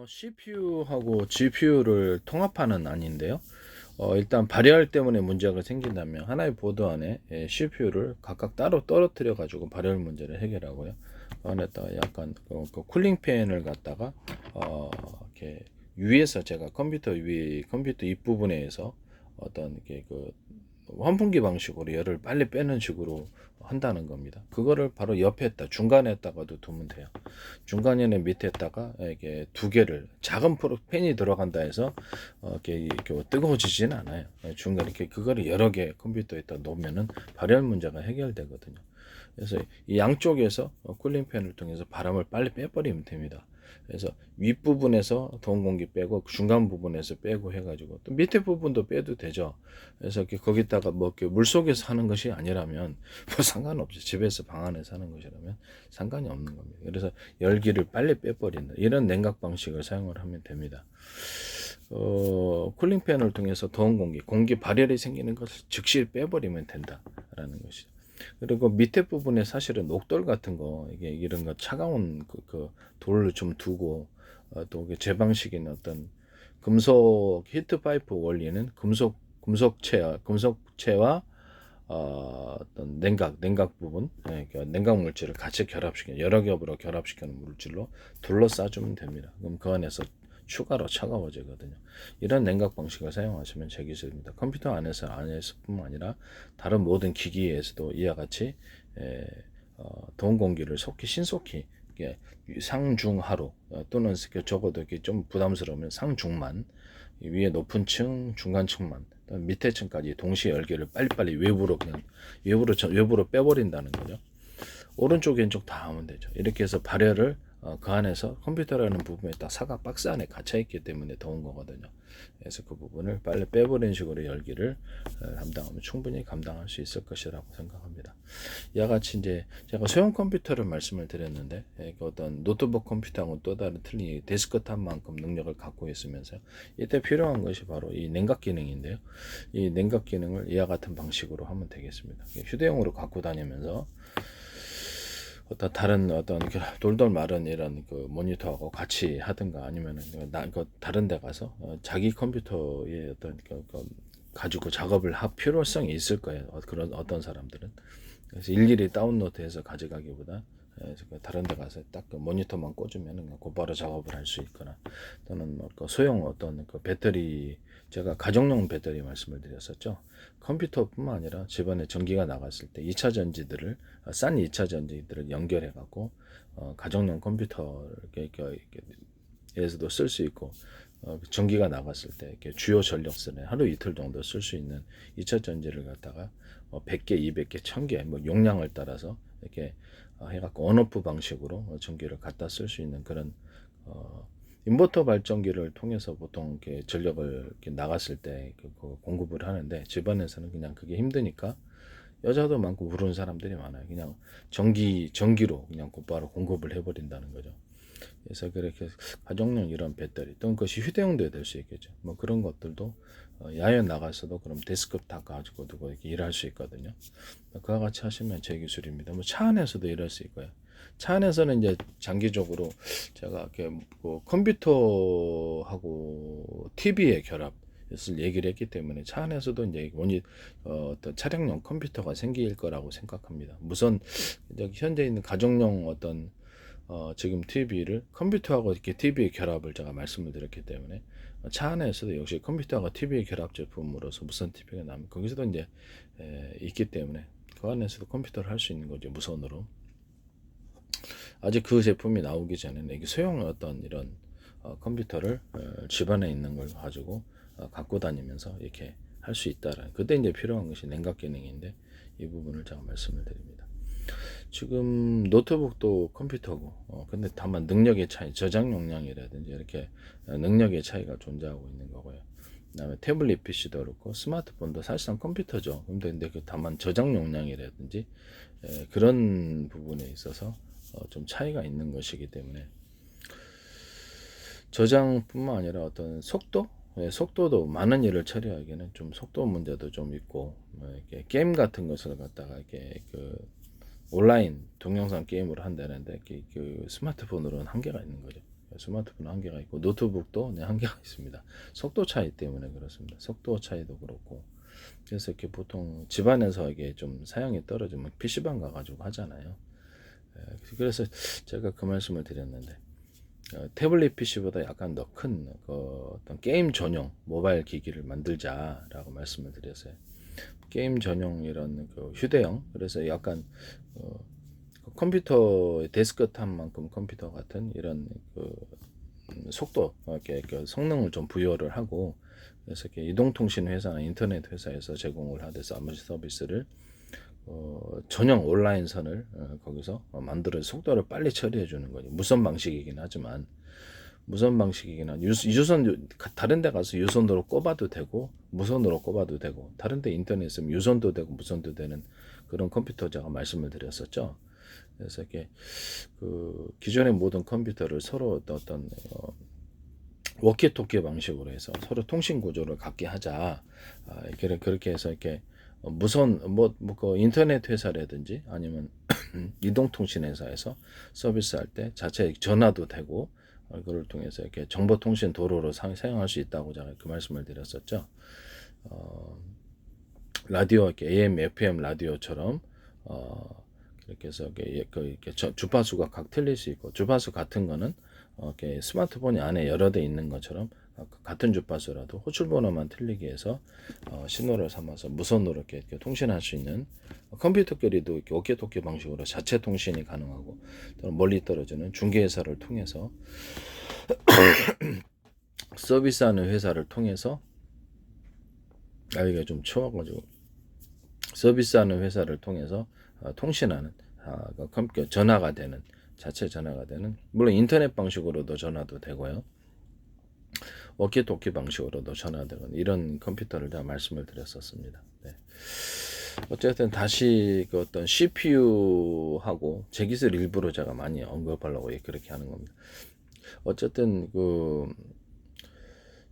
CPU하고 GPU를 통합하는 아닌데요. 일단 발열 때문에 문제가 생긴다면 하나의 보드 안에 CPU를 각각 따로 떨어뜨려 가지고 발열 문제를 해결하고요. 그 안에다가 약간 그 쿨링 팬을 갖다가 이렇게 위에서 제가 컴퓨터 윗부분에서 어떤 이렇게 그 환풍기 방식으로 열을 빨리 빼는 식으로 한다는 겁니다. 그거를 바로 옆에다 중간에다가도 두면 돼요. 중간에는 밑에다가 이게 두 개를 작은 팬이 들어간다 해서 이렇게 뜨거워지진 않아요. 중간에 이렇게 그거를 여러 개 컴퓨터에다 놓으면은 발열 문제가 해결되거든요. 그래서 이 양쪽에서 쿨링 팬을 통해서 바람을 빨리 빼버리면 됩니다. 그래서 윗부분에서 더운 공기 빼고 중간 부분에서 빼고 해가지고 또 밑에 부분도 빼도 되죠. 그래서 거기다가 뭐 이렇게 물속에서 하는 것이 아니라면 뭐 상관없죠. 집에서 방 안에서 하는 것이라면 상관이 없는 겁니다. 그래서 열기를 빨리 빼버린다. 이런 냉각 방식을 사용을 하면 됩니다. 쿨링팬을 통해서 더운 공기 발열이 생기는 것을 즉시 빼버리면 된다라는 것이죠. 그리고 밑에 부분에 사실은 녹돌 같은 거, 이게 이런 거 차가운 그 돌을 좀 두고, 또 제 방식인 어떤 금속 히트 파이프 원리는 금속체와 어떤 냉각 부분, 그 냉각 물질을 같이 여러 겹으로 결합시키는 물질로 둘러싸주면 됩니다. 그럼 그 안에서 추가로 차가워지거든요. 이런 냉각 방식을 사용하시면 제기술입니다. 컴퓨터 안에서뿐만 아니라 다른 모든 기기에서도 이와 같이 더운 공기를 신속히 상중하로 또는 적어도 이렇게 좀 부담스러우면 상중만, 위에 높은 층, 중간 층만, 밑에 층까지 동시에 열기를 빨리빨리 외부로 빼버린다는 거죠. 오른쪽 왼쪽 다 하면 되죠. 이렇게 해서 발열을 그 안에서 컴퓨터라는 부분에 딱 사각 박스 안에 갇혀 있기 때문에 더운 거거든요. 그래서 그 부분을 빨리 빼버리는 식으로 열기를 감당하면 충분히 감당할 수 있을 것이라고 생각합니다. 이와 같이 이제 제가 소형 컴퓨터를 말씀을 드렸는데 그 어떤 노트북 컴퓨터하고는 또 다른 틀린 데스크탑만큼 능력을 갖고 있으면서 이때 필요한 것이 바로 이 냉각 기능인데요. 이 냉각 기능을 이와 같은 방식으로 하면 되겠습니다. 휴대용으로 갖고 다니면서 어떤 다른 어떤 돌돌 마른 이런 그 모니터하고 같이 하든가 아니면은 다른 데 가서 자기 컴퓨터에 어떤 가지고 작업을 할 필요성이 있을 거예요. 그런 어떤 사람들은. 그래서 일일이 다운로드해서 가져가기보다 다른 데 가서 딱 그 모니터만 꽂으면 곧바로 작업을 할 수 있거나 또는 뭐 소형 어떤 그 배터리, 제가 가정용 배터리 말씀을 드렸었죠. 컴퓨터뿐만 아니라 집안에 전기가 나갔을 때 2차 전지들을 싼 2차 전지들을 연결해 갖고 가정용 컴퓨터에서도 쓸 수 있고 전기가 나갔을 때 이렇게 주요 전력선에 하루 이틀 정도 쓸 수 있는 2차 전지를 갖다가 100개, 200개, 1000개 뭐 용량을 따라서 이렇게 해갖고 온오프 방식으로 전기를 갖다 쓸 수 있는 그런 인버터 발전기를 통해서 보통 이렇게 전력을 이렇게 나갔을 때 공급을 하는데, 집안에서는 그냥 그게 힘드니까 여자도 많고 부르는 사람들이 많아요. 그냥 전기로 그냥 곧바로 공급을 해버린다는 거죠. 그래서 그렇게 가정용 이런 배터리 또는 그것이 휴대용도 될 수 있겠죠. 뭐 그런 것들도 야외 나가서도 그럼 데스크탑 가지고 두고 이렇게 일할 수 있거든요. 그와 같이 하시면 제 기술입니다. 뭐 차 안에서도 일할 수 있고요. 차 안에서는 이제 장기적으로 제가 이렇게 뭐 컴퓨터하고 TV의 결합을 얘기를 했기 때문에 차 안에서도 이제 어떤 차량용 컴퓨터가 생길 거라고 생각합니다. 우선 현재 있는 가정용 어떤 지금 TV를 컴퓨터하고 이렇게 TV의 결합을 제가 말씀을 드렸기 때문에 차 안에서도 역시 컴퓨터하고 TV의 결합 제품으로서 무선 TV가 나면 거기서도 이제 있기 때문에 그 안에서도 컴퓨터를 할 수 있는 거죠, 무선으로. 아직 그 제품이 나오기 전에는 이게 소형 어떤 이런 컴퓨터를 집안에 있는 걸 가지고 갖고 다니면서 이렇게 할 수 있다라는, 그때 이제 필요한 것이 냉각 기능인데 이 부분을 제가 말씀을 드립니다. 지금 노트북도 컴퓨터고 근데 다만 능력의 차이, 저장 용량이라든지 이렇게 능력의 차이가 존재하고 있는 거고요. 그다음에 태블릿 PC도 그렇고 스마트폰도 사실상 컴퓨터죠. 근데 다만 저장 용량이라든지 그런 부분에 있어서 좀 차이가 있는 것이기 때문에 저장뿐만 아니라 어떤 속도도 많은 일을 처리하기에는 좀 속도 문제도 좀 있고, 이렇게 게임 같은 것을 갖다가 이렇게 온라인 동영상 게임으로 한다는데 그 스마트폰으로는 한계가 있는 거죠. 스마트폰 한계가 있고 노트북도 네, 한계가 있습니다. 속도 차이 때문에 그렇습니다. 속도 차이도 그렇고 그래서 이렇게 보통 집안에서 이게 좀 사양이 떨어지면 PC방 가가지고 하잖아요. 그래서 제가 그 말씀을 드렸는데 태블릿 PC보다 약간 더 큰 어떤 게임 전용 모바일 기기를 만들자라고 말씀을 드렸어요. 게임 전용 이런 그 휴대용 그래서 약간 컴퓨터 데스크탑만큼 컴퓨터 같은 이런 그 속도 이렇게 성능을 좀 부여를 하고 그래서 이렇게 이동통신 회사나 인터넷 회사에서 제공을 하는 사무실 서비스를 전용 온라인 선을 거기서 만들어 속도를 빨리 처리해 주는 거죠. 무선 방식이긴 하지만 무선 방식이긴 한 유선 다른 데 가서 유선으로 꼽아도 되고 무선으로 꼽아도 되고 다른 데 인터넷은 유선도 되고 무선도 되는 그런 컴퓨터 제가 말씀을 드렸었죠. 그래서 이렇게 그 기존의 모든 컴퓨터를 서로 어떤 워키토키 방식으로 해서 서로 통신 구조를 갖게 하자. 그렇게 해서 이렇게 무선 그 인터넷 회사라든지 아니면 이동통신 회사에서 서비스할 때 자체 전화도 되고 그걸 통해서 이렇게 정보통신 도로로 사용할 수 있다고 제가 그 말씀을 드렸었죠. 라디오 이렇게 AM, FM 라디오처럼 이렇게 해서 이렇게 주파수가 각 틀릴 수 있고 주파수 같은 거는 이렇게 스마트폰이 안에 여러 대 있는 것처럼 같은 주파수라도 호출번호만 틀리게 해서 신호를 삼아서 무선으로 이렇게 통신할 수 있는 컴퓨터끼리도 이렇게 워키토키 방식으로 자체 통신이 가능하고 멀리 떨어지는 중개회사를 통해서 서비스하는 회사를 통해서 여기가 좀 추워가지고 서비스하는 회사를 통해서 통신하는 컴퓨터 전화가 되는 자체 전화가 되는 물론 인터넷 방식으로도 전화도 되고요. 워키토키 방식으로도 전화되는 이런 컴퓨터를 제가 말씀을 드렸었습니다. 네. 어쨌든 다시 그 어떤 CPU하고 제 기술 일부러 제가 많이 언급하려고 그렇게 하는 겁니다. 어쨌든 그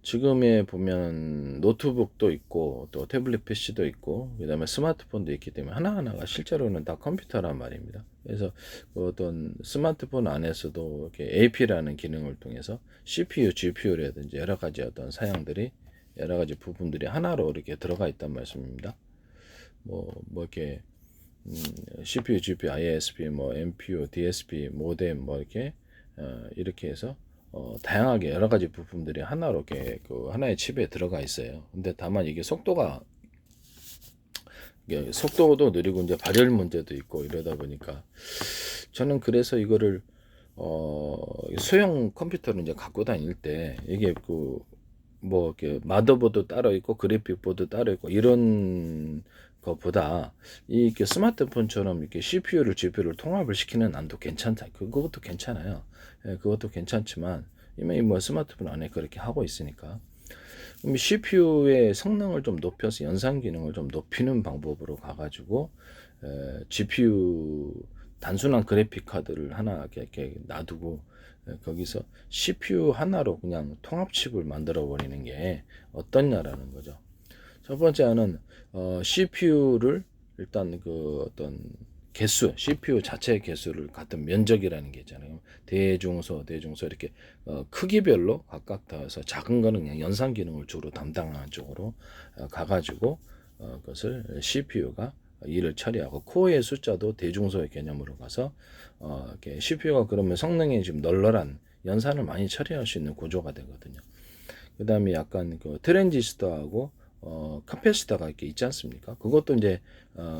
지금에 보면 노트북도 있고 또 태블릿 PC도 있고 그다음에 스마트폰도 있기 때문에 하나하나가 실제로는 다 컴퓨터란 말입니다. 그래서 그 어떤 스마트폰 안에서도 이렇게 AP라는 기능을 통해서 CPU, GPU라든지 여러 가지 어떤 사양들이 여러 가지 부분들이 하나로 이렇게 들어가 있단 말씀입니다. 뭐 이렇게 CPU, GPU, ISP, MPU, DSP, 모뎀 이렇게 해서 다양하게 여러 가지 부품들이 하나로 이렇게 그 하나의 칩에 들어가 있어요. 근데 다만 이게 속도도 느리고 이제 발열 문제도 있고 이러다 보니까 저는 그래서 이거를 소형 컴퓨터를 이제 갖고 다닐 때 이게 이렇게 마더보드 따로 있고 그래픽 보드 따로 있고 이런 것보다 이렇게 스마트폰처럼 이렇게 CPU를 GPU를 통합을 시키는 안도 괜찮다. 그것도 괜찮아요. 그것도 괜찮지만 이미 스마트폰 안에 그렇게 하고 있으니까 그럼 CPU의 성능을 좀 높여서 연산 기능을 좀 높이는 방법으로 가가지고 GPU 단순한 그래픽 카드를 하나 이렇게 놔두고 거기서 CPU 하나로 그냥 통합칩을 만들어 버리는 게 어떻냐라는 거죠. 첫 번째는 CPU를 일단 그 어떤 개수, CPU 자체의 개수를 같은 면적이라는 게 있잖아요. 대중소 이렇게 크기별로 각각 더해서 작은 거는 그냥 연산 기능을 주로 담당하는 쪽으로 가가지고 그것을 CPU가 일을 처리하고 코어의 숫자도 대중소의 개념으로 가서 이렇게 CPU가 그러면 성능이 좀 널널한 연산을 많이 처리할 수 있는 구조가 되거든요. 그 다음에 약간 그 트랜지스터하고 카패시터가 이렇게 있지 않습니까? 그것도 이제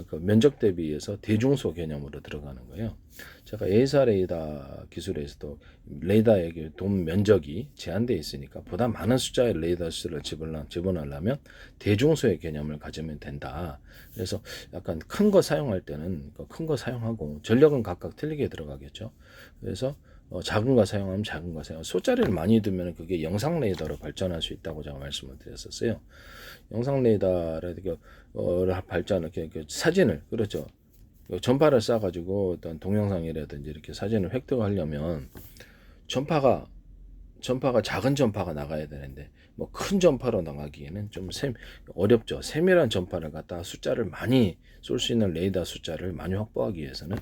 그 면적 대비해서 대중소 개념으로 들어가는 거예요. 제가 A사 레이더 기술에서도 레이더의 돔 면적이 제한되어 있으니까 보다 많은 숫자의 레이더 수를 집어넣으려면 대중소의 개념을 가지면 된다. 그래서 약간 큰 거 사용할 때는 큰 거 사용하고 전력은 각각 틀리게 들어가겠죠. 그래서 작은 거 사용하면 작은 거 사용. 숫자리를 많이 두면 그게 영상 레이더로 발전할 수 있다고 제가 말씀을 드렸었어요. 영상 레이더라든가 발전을 이렇게 사진을 그렇죠. 전파를 쏴가지고 어떤 동영상이라든지 이렇게 사진을 획득하려면 전파가 작은 전파가 나가야 되는데 큰 전파로 나가기에는 좀 어렵죠. 세밀한 전파를 갖다 숫자를 많이 쏠 수 있는 레이더 숫자를 많이 확보하기 위해서는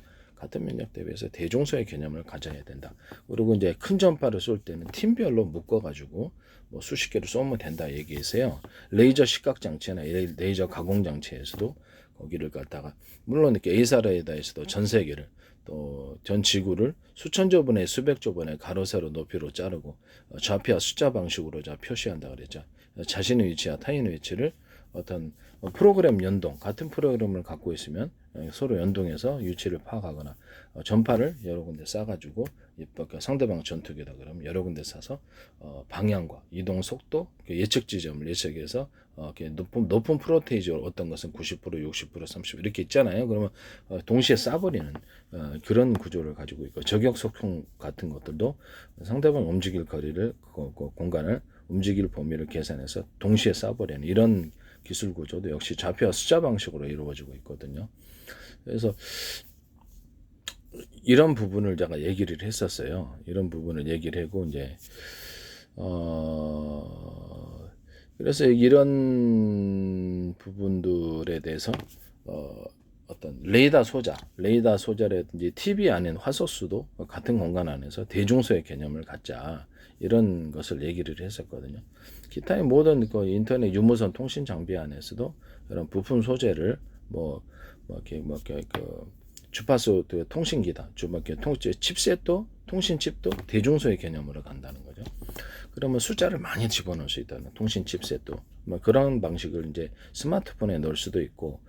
같은 면적 대비해서 대중소의 개념을 가져야 된다. 그리고 이제 큰 전파를 쏠 때는 팀별로 묶어가지고 뭐 수십 개를 쏘면 된다 얘기했어요. 레이저 시각 장치나 레이저 가공 장치에서도 거기를 갖다가 물론 이렇게 A사라에다에서도 전 세계를 또 전 지구를 수천조 분의 수백조 분의 가로 세로 높이로 자르고 좌표와 숫자 방식으로 표시한다 그랬죠. 자신의 위치와 타인의 위치를 어떤 프로그램 연동 같은 프로그램을 갖고 있으면 서로 연동해서 위치를 파악하거나 전파를 여러 군데 싸가지고 상대방 전투기다 그러면 여러 군데 싸서 방향과 이동 속도 예측 지점을 예측해서 높은 프로테이지 어떤 것은 90% 60% 30% 이렇게 있잖아요. 그러면 동시에 쏴버리는 그런 구조를 가지고 있고 저격 속형 같은 것들도 상대방 움직일 거리를 공간을 움직일 범위를 계산해서 동시에 쏴버리는 이런 기술 구조도 역시 좌표와 숫자 방식으로 이루어지고 있거든요. 그래서 이런 부분을 제가 얘기를 했었어요. 이런 부분을 얘기를 하고 이제 그래서 이런 부분들에 대해서 어떤 레이더 소자라든지 TV 안에 화소수도 같은 공간 안에서 대중소의 개념을 갖자 이런 것을 얘기를 했었거든요. 기타의 모든 그 인터넷 유무선 통신 장비 안에서도 이런 부품 소재를 주파수 통신기다, 칩셋도 통신 칩도 대중소의 개념으로 간다는 거죠. 그러면 숫자를 많이 집어넣을 수 있다는 통신 칩셋도 그런 방식을 이제 스마트폰에 넣을 수도 있고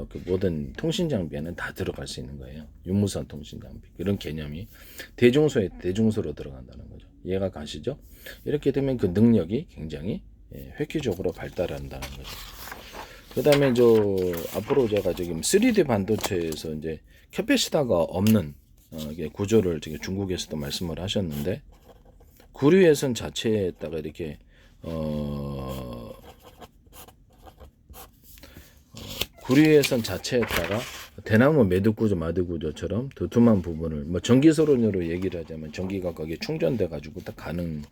그 모든 통신 장비에는 다 들어갈 수 있는 거예요. 유무선 통신 장비 이런 개념이 대중소로 들어간다는 거죠. 이해가 가시죠? 이렇게 되면 그 능력이 굉장히 획기적으로 발달한다는 거죠. 그 다음에 앞으로 제가 지금 3D 반도체에서 이제 캐패시터가 없는 구조를 지금 중국에서도 말씀을 하셨는데 구리외선 자체에다가 이렇게 구리외선 자체에다가 대나무 매듭 구조, 마드 구조처럼 두툼한 부분을 전기소론으로 얘기를 하자면 전기가 거기에 충전돼 가지고 딱 가는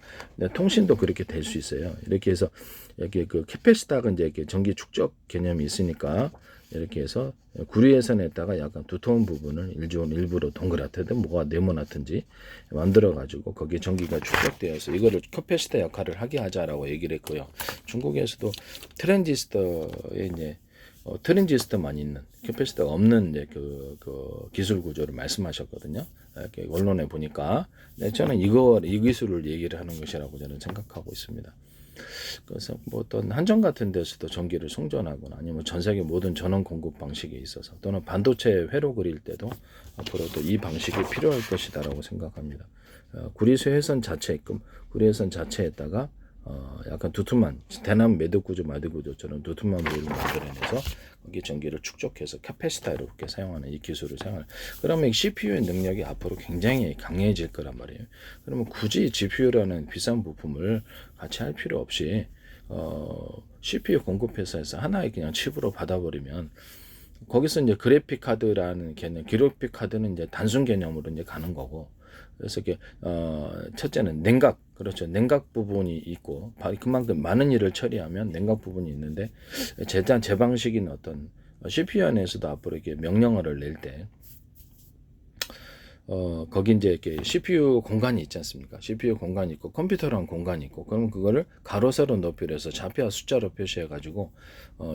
통신도 그렇게 될 수 있어요. 이렇게 해서 이렇게 그 캐패시터가 이제 이렇게 전기 축적 개념이 있으니까 이렇게 해서 구리외선에다가 약간 두터운 부분을 일부러 동그랗든 뭐가 네모나든지 만들어 가지고 거기에 전기가 축적되어서 이거를 캐패시터 역할을 하게 하자라고 얘기를 했고요. 중국에서도 트랜지스터에 이제 트랜지스터만 있는 캐패시터가 없는 이제 그 기술 구조를 말씀하셨거든요. 이렇게 언론에 보니까 저는 이 기술을 얘기를 하는 것이라고 저는 생각하고 있습니다. 그래서 어떤 한정 같은 데서도 전기를 송전하거나 아니면 전 세계 모든 전원 공급 방식에 있어서 또는 반도체 회로 그릴 때도 앞으로도 이 방식이 필요할 것이다라고 생각합니다. 구리외선 자체에다가 약간 두툼한 대나무 매듭 구조, 마드 구조처럼 두툼한 부분을 만들어내서 거기 전기를 축적해서 캐패시터로 이렇게 사용하는 이 기술을 사용할. 그러면 CPU의 능력이 앞으로 굉장히 강해질 거란 말이에요. 그러면 굳이 GPU라는 비싼 부품을 같이 할 필요 없이 CPU 공급 회사에서 하나의 그냥 칩으로 받아버리면 거기서 이제 그래픽 카드라는 개념, 그래픽 카드는 이제 단순 개념으로 이제 가는 거고. 그래서 이게 첫째는 그렇죠. 냉각 부분이 있고 그만큼 많은 일을 처리하면 냉각 부분이 있는데 제 방식인 어떤 CPU 안에서도 앞으로 이렇게 명령어를 낼 때 거기 이제 이렇게 CPU 공간이 있지 않습니까? CPU 공간이 있고 컴퓨터랑 공간이 있고 그럼 그거를 가로 세로 높이로 해서 좌표와 숫자로 표시해 가지고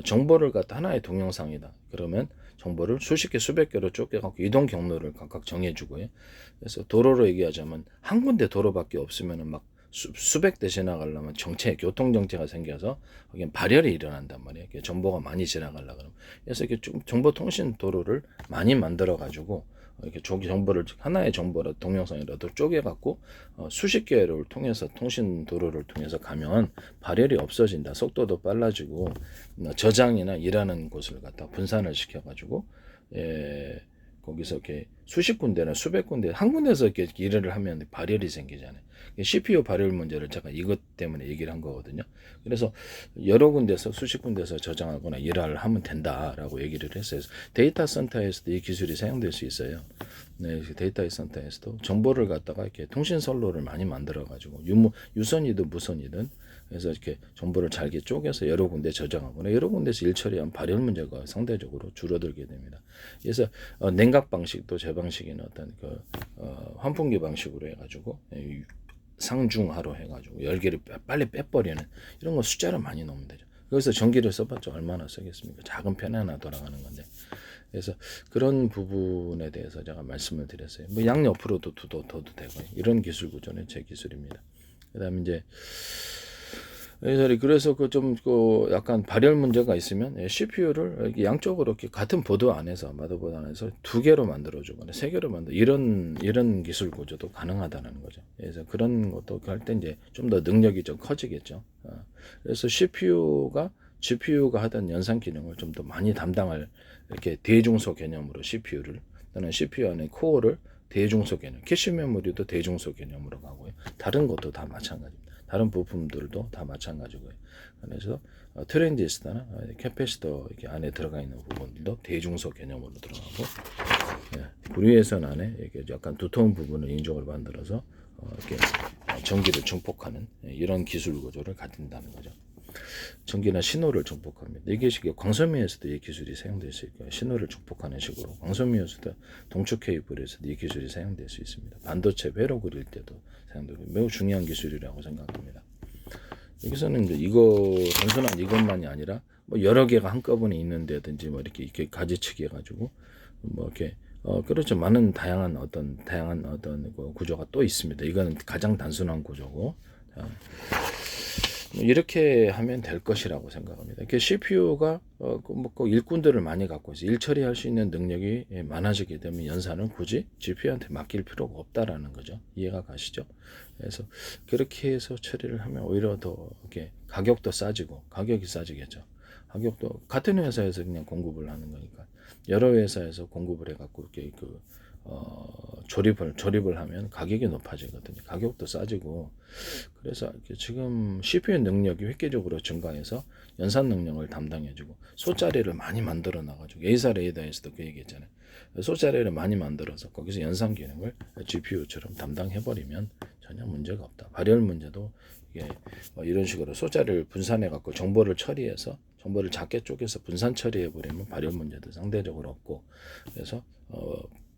정보를 갖다 하나의 동영상이다. 그러면 정보를 수십 개 수백 개로 쪼개갖고 이동 경로를 각각 정해주고요. 그래서 도로로 얘기하자면 한 군데 도로밖에 없으면은 막 수백 대 지나가려면 교통 정체가 생겨서 거기엔 발열이 일어난단 말이에요. 정보가 많이 지나가려고 그러면. 그래서 이렇게 정보 통신 도로를 많이 만들어 가지고 이렇게 정보를 하나의 정보라 동영상이라도 쪼개갖고 수십 개를 통해서 통신 도로를 통해서 가면 발열이 없어진다. 속도도 빨라지고 저장이나 일하는 곳을 갖다 분산을 시켜가지고 거기서 이렇게 수십 군데나 수백 군데 한 군데서 이렇게 일을 하면 발열이 생기잖아요. CPU 발열 문제를 제가 이것 때문에 얘기를 한 거거든요. 그래서 여러 군데서 수십 군데서 저장하거나 일을 하면 된다라고 얘기를 했어요. 데이터 센터에서도 이 기술이 사용될 수 있어요. 네, 데이터 센터에서도 정보를 갖다가 이렇게 통신 선로를 많이 만들어 가지고 유선이든 무선이든 그래서 이렇게 정보를 잘게 쪼개서 여러 군데 저장하거나 여러 군데서 일처리하면 발열 문제가 상대적으로 줄어들게 됩니다. 그래서 냉각 방식도 제 방식에는 어떤 환풍기 방식으로 해가지고 상중하로 해가지고 열기를 빨리 빼버리는 이런 거 숫자를 많이 넣으면 되죠. 거기서 전기를 써봤자 얼마나 쓰겠습니까? 작은 팬 하나 돌아가는 건데. 그래서 그런 부분에 대해서 제가 말씀을 드렸어요. 뭐 양 옆으로도 둬도 되고 이런 기술 구조는 제 기술입니다. 그다음에 이제 그래서 그 약간 발열 문제가 있으면 CPU를 양쪽으로 이렇게 같은 보드 안에서 마더보드 안에서 2개로 만들어주거나 3개로 만들 이런 기술 구조도 가능하다는 거죠. 그래서 그런 것도 할 때 이제 좀 더 능력이 좀 커지겠죠. 그래서 GPU가 하던 연산 기능을 좀 더 많이 담당할 이렇게 대중소 개념으로 CPU를 또는 CPU 안에 코어를 대중소 개념, 캐시 메모리도 대중소 개념으로 가고요. 다른 것도 다 마찬가지입니다. 다른 부품들도 다 마찬가지고요. 그래서 트랜지스터나 캐패시터 이렇게 안에 들어가 있는 부분들도 대중소 개념으로 들어가고, 구리외선 안에 이렇게 약간 두터운 부분을 인적을 만들어서 이렇게 전기를 증폭하는 이런 기술 구조를 갖는다는 거죠. 전기나 신호를 증폭합니다. 이게 광섬유에서도 이 기술이 사용될 수 있고요. 신호를 증폭하는 식으로 광섬유에서도 동축 케이블에서도 이 기술이 사용될 수 있습니다. 반도체 회로 그릴 때도 사용되고 매우 중요한 기술이라고 생각합니다. 여기서는 이제 단순한 이것만이 아니라 뭐 여러 개가 한꺼번에 있는데든지 뭐 이렇게 가지치기 해가지고 뭐 이렇게 그렇죠. 많은 다양한 어떤 구조가 또 있습니다. 이거는 가장 단순한 구조고. 이렇게 하면 될 것이라고 생각합니다. 이렇게 CPU가 일꾼들을 많이 갖고 있어 일 처리할 수 있는 능력이 많아지게 되면 연산을 굳이 GPU한테 맡길 필요가 없다라는 거죠. 이해가 가시죠? 그래서 그렇게 해서 처리를 하면 오히려 더 이렇게 가격도 싸지고 가격이 싸지겠죠. 가격도 같은 회사에서 그냥 공급을 하는 거니까 여러 회사에서 공급을 해갖고 이렇게 조립을 하면 가격이 높아지거든요. 가격도 싸지고 그래서 지금 CPU 능력이 획기적으로 증가해서 연산 능력을 담당해주고 솥자리를 많이 만들어 놔가지고 A사 레이더에서도 그 얘기했잖아요. 솥자리를 많이 만들어서 거기서 연산 기능을 GPU처럼 담당해버리면 전혀 문제가 없다. 발열 문제도 이게 이런 식으로 솥자리를 분산해갖고 정보를 처리해서 정보를 작게 쪼개서 분산 처리해버리면 발열 문제도 상대적으로 없고 그래서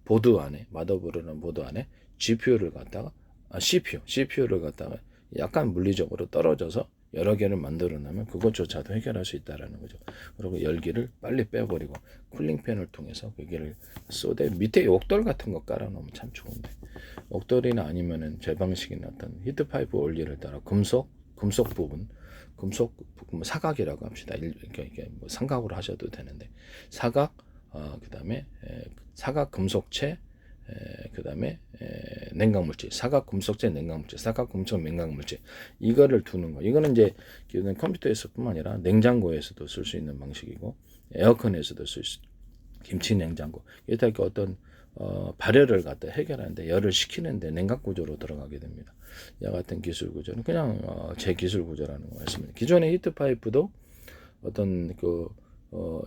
보드 안에 마더보드라는 보드 안에 GPU를 갖다가 CPU를 갖다가 약간 물리적으로 떨어져서 여러 개를 만들어 놓으면 그것조차도 해결할 수 있다라는 거죠. 그리고 열기를 빨리 빼버리고 쿨링팬을 통해서 여기를 쏘되 밑에 옥돌 같은 거 깔아 놓으면 참 좋은데 옥돌이나 아니면은 제 방식이나 어떤 히트파이프 원리를 따라 금속 부분 사각이라고 합시다. 이게 뭐 삼각으로 하셔도 되는데 사각 그다음에 사각 금속체 그다음에 냉각물질 사각 금속체 냉각물질 사각 금속 냉각물질 이거를 두는 거 이거는 이제 컴퓨터에서뿐만 아니라 냉장고에서도 쓸 수 있는 방식이고 에어컨에서도 쓸 수 김치 냉장고 이렇게 어떤 발열을 갖다 해결하는데 열을 식히는데 냉각 구조로 들어가게 됩니다. 이와 같은 기술 구조는 그냥 제 기술 구조라는 거 말씀입니다. 기존의 히트 파이프도 어떤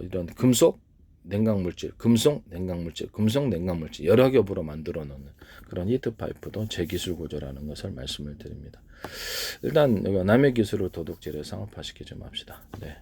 이런 금속 냉각물질, 금속 냉각물질 여러 겹으로 만들어 놓는 그런 히트 파이프도 제 기술 구조라는 것을 말씀을 드립니다. 일단 남의 기술을 도둑질해 상업화시키지 맙시다. 네.